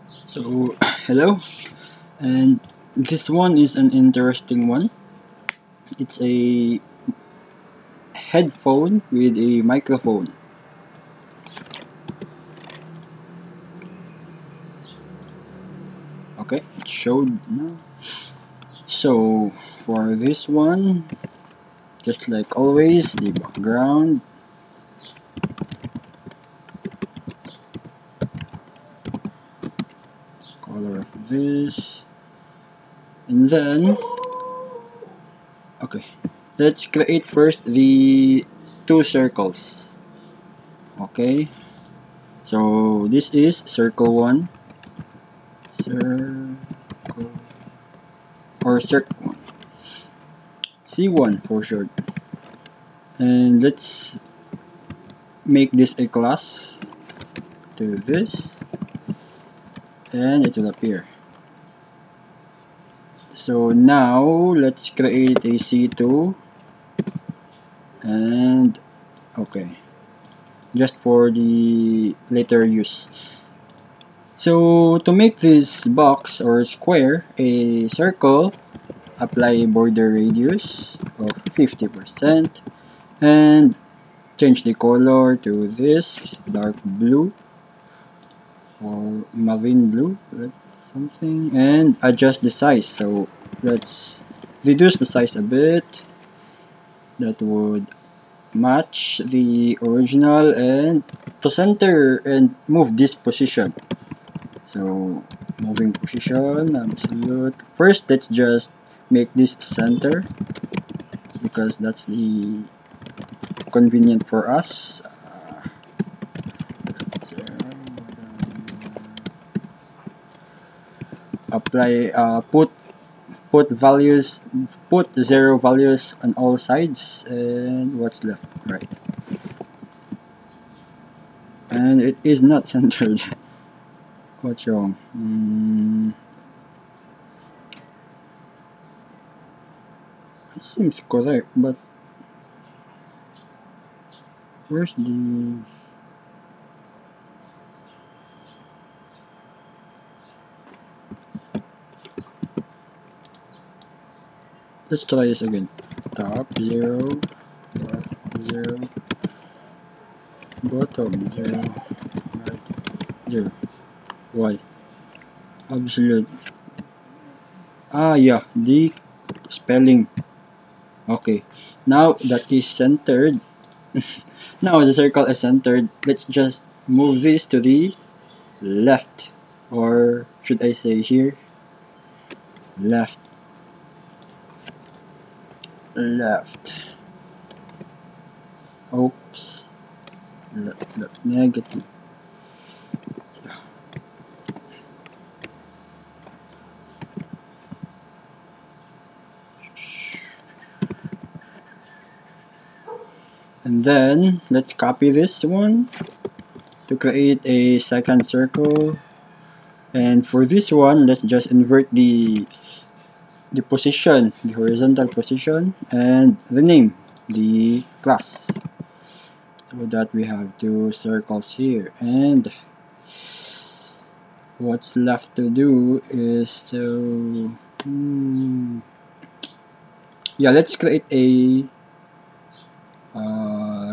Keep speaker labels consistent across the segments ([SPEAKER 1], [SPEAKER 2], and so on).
[SPEAKER 1] So, hello, and this one is an interesting one. It's a headphone with a microphone. Okay, it showed now. So, for this one, just like always, the background, color of this, and then, okay, let's create first the two circles. Okay, so this is circle 1, circle, or circle 1, C1 for short. And let's make this a class to this, and it will appear. So now let's create a C2, and okay, just for the later use. So to make this box or square a circle, apply border radius of 50% and change the color to this dark blue or marine blue, something, and adjust the size. So let's reduce the size a bit. That would match the original, and to center and move this position. So moving position, absolute. First, let's just make this center because that's the convenient for us. Apply, put 0 values on all sides, and what's left, right? And it is not centered. What's wrong? It seems correct, but where's the... Let's try this again. Top 0, left 0, bottom 0, right 0. Why? Absolute. Yeah, the spelling. Okay, now that is centered. Now the circle is centered. Let's just move this to the left, or should I say here? Left. Left. Oops. Left. Negative. And then let's copy this one to create a second circle. And for this one, let's just invert the position, the horizontal position, and the name, the class. So that we have two circles here, and what's left to do is to yeah, let's create a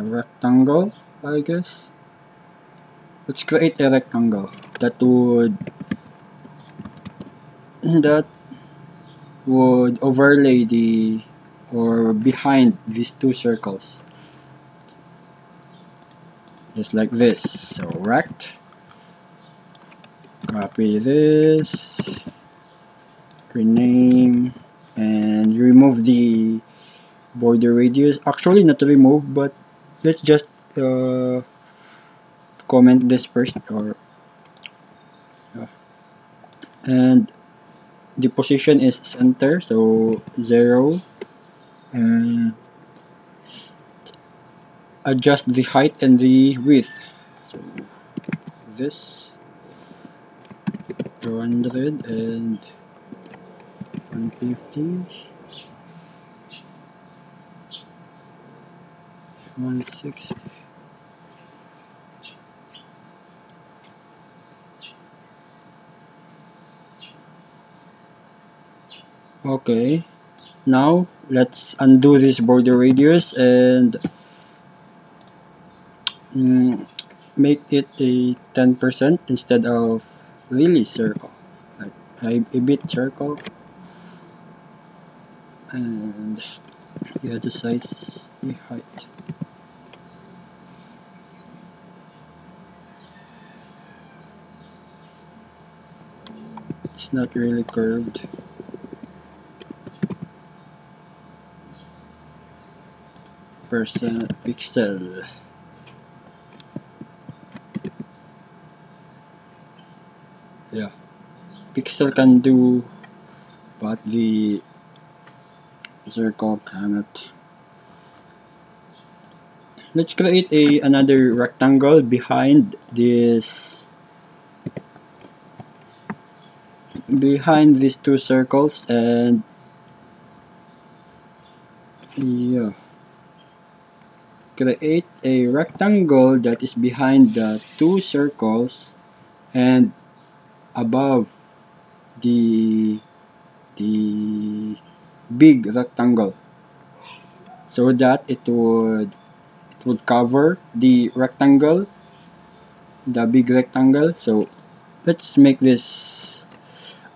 [SPEAKER 1] rectangle, I guess. Let's create a rectangle that would overlay the or behind these two circles, just like this. So rect, copy this, rename, and remove the border radius. Actually, not to remove, but let's just comment this first, or and the position is center, so 0, and adjust the height and the width. So this 200 and 150, 160. Okay, now let's undo this border radius and mm, make it a 10% instead of really circle, like a bit circle, and yeah, the size, the height. It's not really curved. Percent pixel. Yeah, pixel can do, but the circle cannot. Let's create another rectangle behind these two circles, and yeah, create a rectangle that is behind the two circles and above the big rectangle, so that it would cover the rectangle, the big rectangle. So let's make this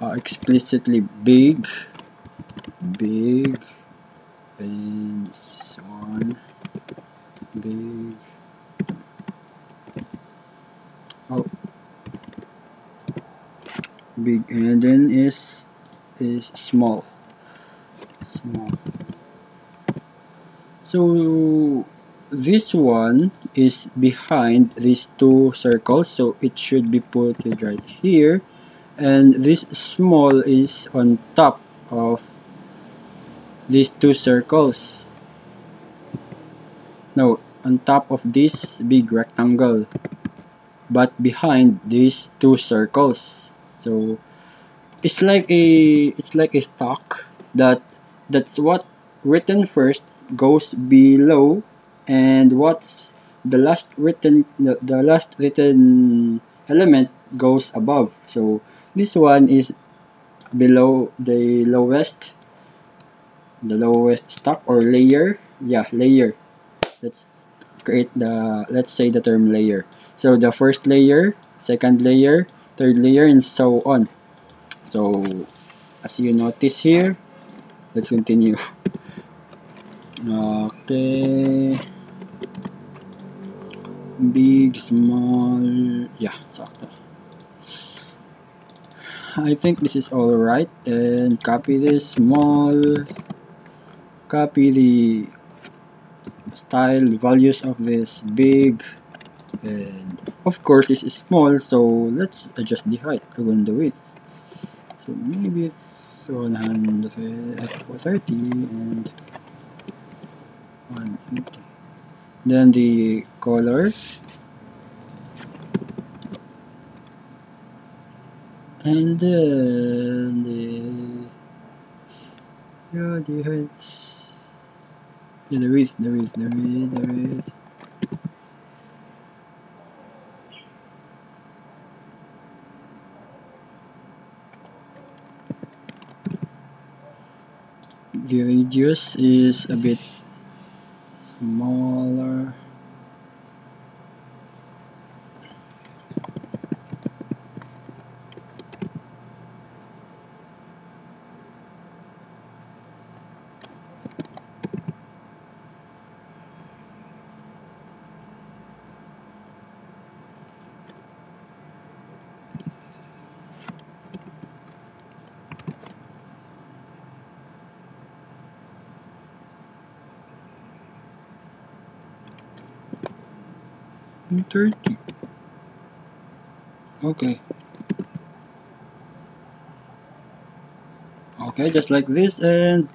[SPEAKER 1] explicitly big, and so on, big. Oh, big, and then is small. So this one is behind these two circles, so it should be put right here, and this small is on top of these two circles. No, on top of this big rectangle, but behind these two circles. So it's like a stock that's what written first goes below, and what's the last written element goes above. So this one is below the lowest stock or layer. Yeah, layer. Let's let's say the term layer. So the first layer, second layer, third layer, and so on. So as you notice here, let's continue. Okay, big, small, yeah, sakto. I think this is all right, and copy this small, copy the style values of this big, and of course this is small, so let's adjust the height and the width. So maybe it's 130 and 180. Then the color, and then the heights, yeah, the width. The radius is a bit smaller. And 30. Okay. Okay, just like this. And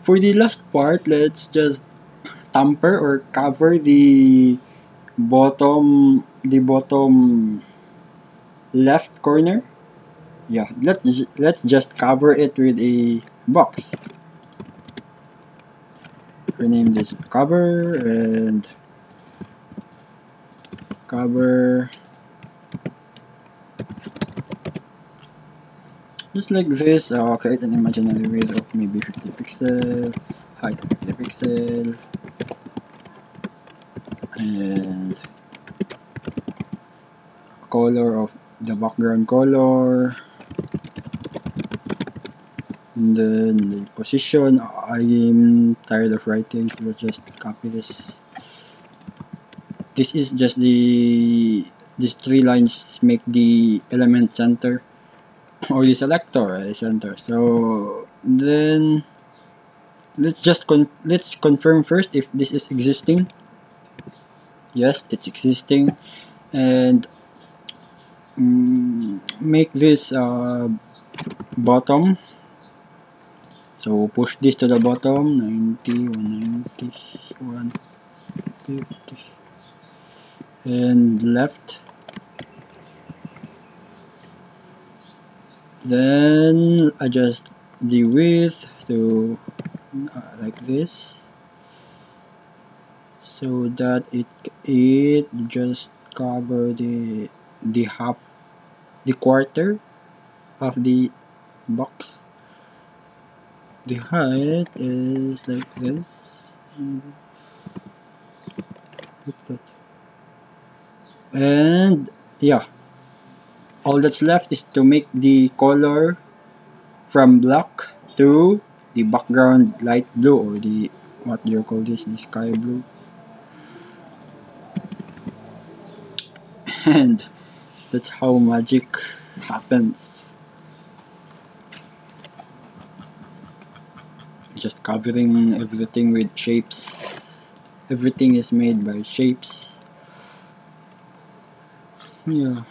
[SPEAKER 1] for the last part, let's just tamper or cover the bottom left corner. Yeah, let's just cover it with a box. Rename this cover, and cover. Just like this, create an imaginary width of maybe 50 pixel, height of 50 pixel, and color of the background color, and then the position. I'm tired of writing, so let's just copy this. This is just these three lines make the element center or the selector center. So then let's confirm first if this is existing. Yes, it's existing, and make this bottom. So push this to the bottom, 90, 190, 150, and left. Then adjust the width to like this, so that it just cover the half, the quarter of the box. The height is like this, like that. And yeah, all that's left is to make the color from black to the background light blue, or the, what do you call this, the sky blue. And that's how magic happens. Just covering everything with shapes. Everything is made by shapes. Yeah.